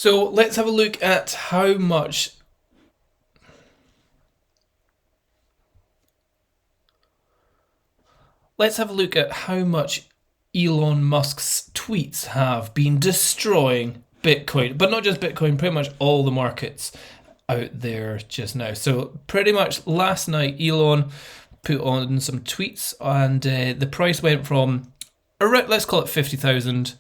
So let's have a look at how much Elon Musk's tweets have been destroying Bitcoin, but not just Bitcoin, pretty much all the markets out there just now. So pretty much last night, Elon put on some tweets, and the price went from around, let's call it $50,000,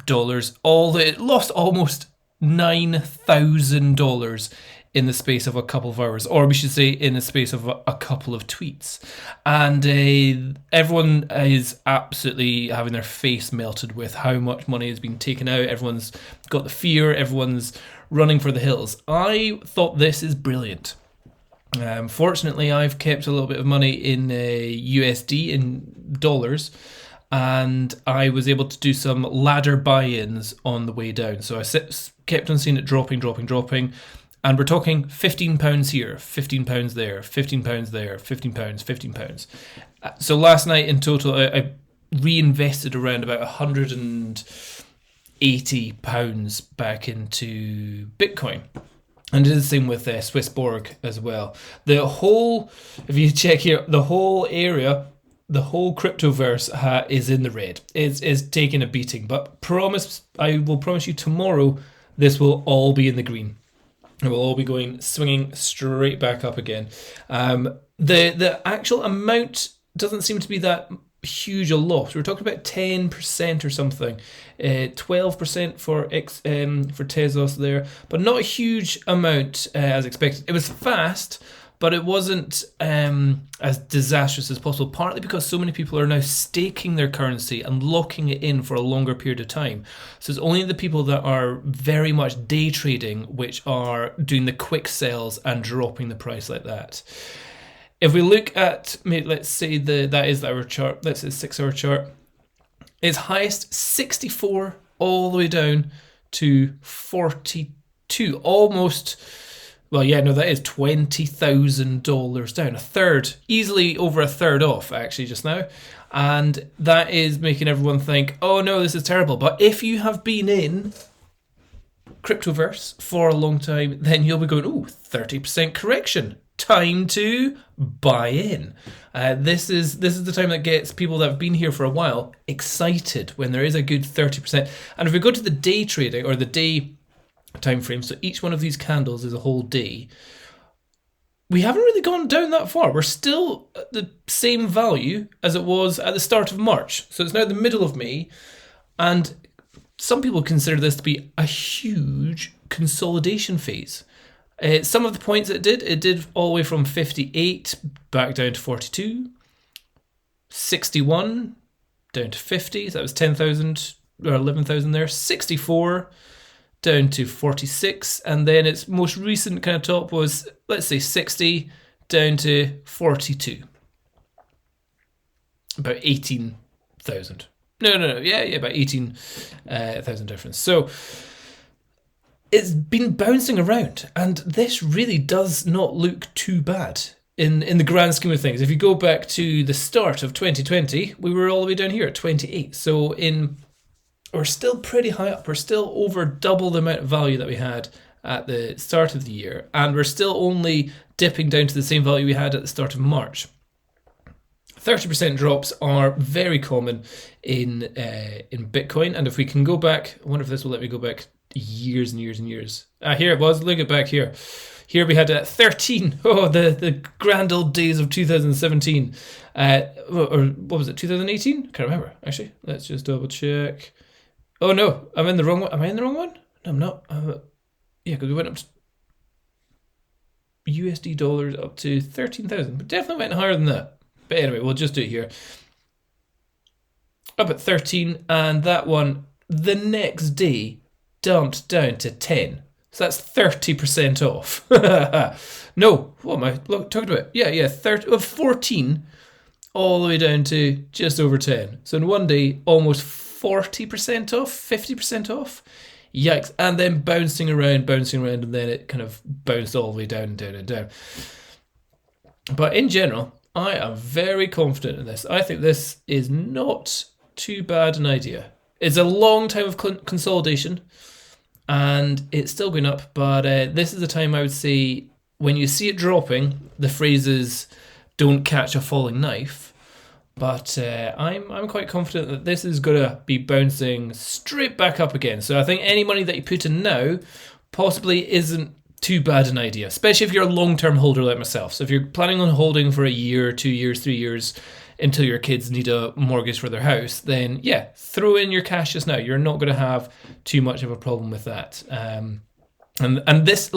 it lost almost $9,000 in the space of a couple of hours, or we should say in the space of a couple of tweets. And everyone is absolutely having their face melted with how much money has been taken out. Everyone's got the fear, everyone's running for the hills. I thought this is brilliant. Fortunately, I've kept a little bit of money in USD, in dollars, and I was able to do some ladder buy-ins on the way down. So I kept on seeing it dropping, and we're talking £15 here, £15 there, £15 there, £15, £15. So last night in total, I reinvested around about £180 back into Bitcoin. And did the same with Swissborg as well. The whole, if you check here, the whole area, the whole cryptoverse is in the red. It's taking a beating. But I will promise you tomorrow, this will all be in the green. It will all be swinging straight back up again. The actual amount doesn't seem to be that huge a loss. We're talking about 10% or something, 12% for Tezos there, but not a huge amount as expected. It was fast, but it wasn't as disastrous as possible, partly because so many people are now staking their currency and locking it in for a longer period of time. So it's only the people that are very much day trading which are doing the quick sells and dropping the price like that. If we look at, let's say that is our chart, let's say 6-hour chart, it's highest 64 all the way down to 42, almost, well, yeah, no, that is $20,000 down, a third, easily over a third off actually just now. And that is making everyone think, oh no, this is terrible. But if you have been in cryptoverse for a long time, then you'll be going, oh, 30% correction. Time to buy in. This is the time that gets people that have been here for a while excited when there is a good 30%. And if we go to the day trading or the day time frame, so each one of these candles is a whole day, we haven't really gone down that far. We're still at the same value as it was at the start of March. So it's now the middle of May, and some people consider this to be a huge consolidation phase. Some of the points it did all the way from 58 back down to 42, 61 down to 50, so that was 10,000 or 11,000 there, 64 down to 46, and then its most recent kind of top was, let's say, 60 down to 42. About 18,000. No, yeah, about 18,000 difference. So it's been bouncing around, and this really does not look too bad in the grand scheme of things. If you go back to the start of 2020, we were all the way down here at 28. So we're still pretty high up. We're still over double the amount of value that we had at the start of the year, and we're still only dipping down to the same value we had at the start of March. 30% drops are very common in Bitcoin, and if we can go back, I wonder if this will let me go back years and years and years. Here it was. Look at back here. Here we had 13. Oh, the grand old days of 2017. Or what was it? 2018? Can't remember. Actually, let's just double check. Oh no, I'm in the wrong one. Am I in the wrong one? No, I'm not. Yeah, because we went up to USD dollars up to 13,000, but definitely went higher than that. But anyway, we'll just do it here. Up at 13, and that one the next day dumped down to 10. So that's 30% off. No, what am I talking about? Yeah, 14 all the way down to just over 10. So in one day, almost 40% off, 50% off. Yikes. And then bouncing around, and then it kind of bounced all the way down and down and down. But in general, I am very confident in this. I think this is not too bad an idea. It's a long time of consolidation, and it's still going up. But this is the time I would say when you see it dropping, the phrase is "don't catch a falling knife." But I'm quite confident that this is going to be bouncing straight back up again. So I think any money that you put in now possibly isn't too bad an idea, especially if you're a long-term holder like myself. So if you're planning on holding for a year, 2 years, 3 years until your kids need a mortgage for their house, then yeah, throw in your cash just now. You're not going to have too much of a problem with that. And this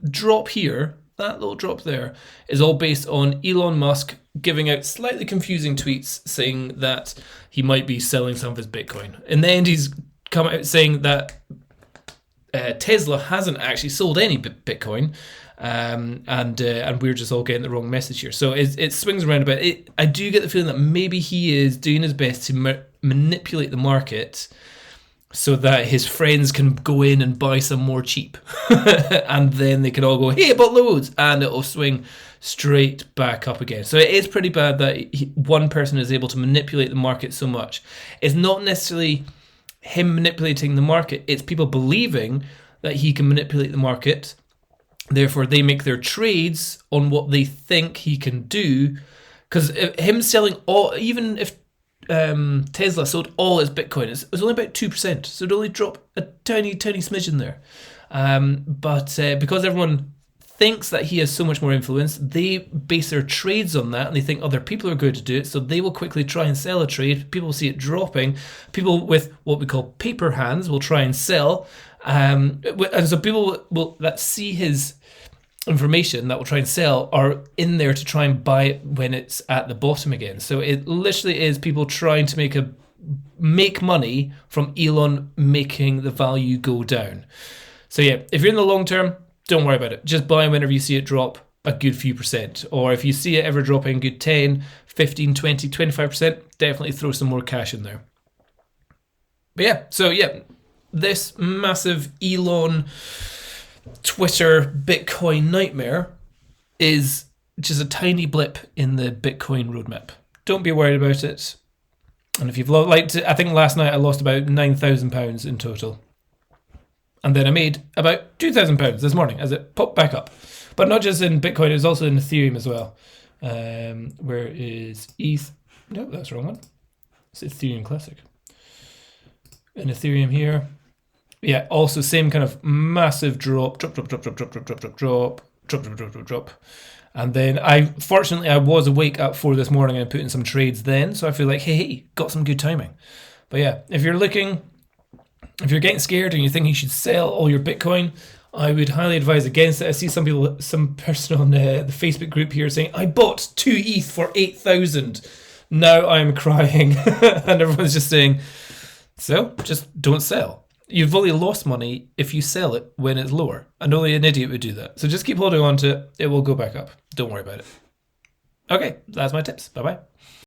drop here, that little drop there, is all based on Elon Musk giving out slightly confusing tweets saying that he might be selling some of his Bitcoin. In the end, he's come out saying that Tesla hasn't actually sold any Bitcoin, and we're just all getting the wrong message here. So it swings around a bit. I do get the feeling that maybe he is doing his best to manipulate the market so that his friends can go in and buy some more cheap. And then they can all go, hey, I bought loads, and it'll swing straight back up again. So it is pretty bad that one person is able to manipulate the market so much. It's not necessarily him manipulating the market, it's people believing that he can manipulate the market. Therefore, they make their trades on what they think he can do. Because him selling all, even if Tesla sold all its Bitcoin, it was only about 2%, so it only dropped a tiny smidgen there. But because everyone thinks that he has so much more influence, they base their trades on that, and they think other people are going to do it, so they will quickly try and sell a trade. People will see it dropping. People with what we call paper hands will try and sell, and so people will that see his information that will try and sell are in there to try and buy it when it's at the bottom again. So it literally is people trying to make money from Elon making the value go down. So yeah, if you're in the long term, don't worry about it. Just buy whenever you see it drop a good few percent. Or if you see it ever dropping a good 10, 15, 20, 25%, definitely throw some more cash in there. But yeah, so yeah, this massive Elon Twitter Bitcoin nightmare is just a tiny blip in the Bitcoin roadmap. Don't be worried about it. And if you've I think last night I lost about £9,000 in total. And then I made about £2,000 this morning as it popped back up. But not just in Bitcoin, it was also in Ethereum as well. Where is ETH? No, that's the wrong one. It's Ethereum Classic. In Ethereum here. Yeah, also same kind of massive drop. And then I was awake at 4 this morning and put in some trades then. So I feel like, hey, got some good timing. But yeah, if you're getting scared and you think you should sell all your Bitcoin, I would highly advise against it. I see some person on the Facebook group here saying, I bought 2 ETH for 8,000. Now I'm crying. And everyone's just saying, so just don't sell. You've only lost money if you sell it when it's lower. And only an idiot would do that. So just keep holding on to it. It will go back up. Don't worry about it. Okay, that's my tips. Bye-bye.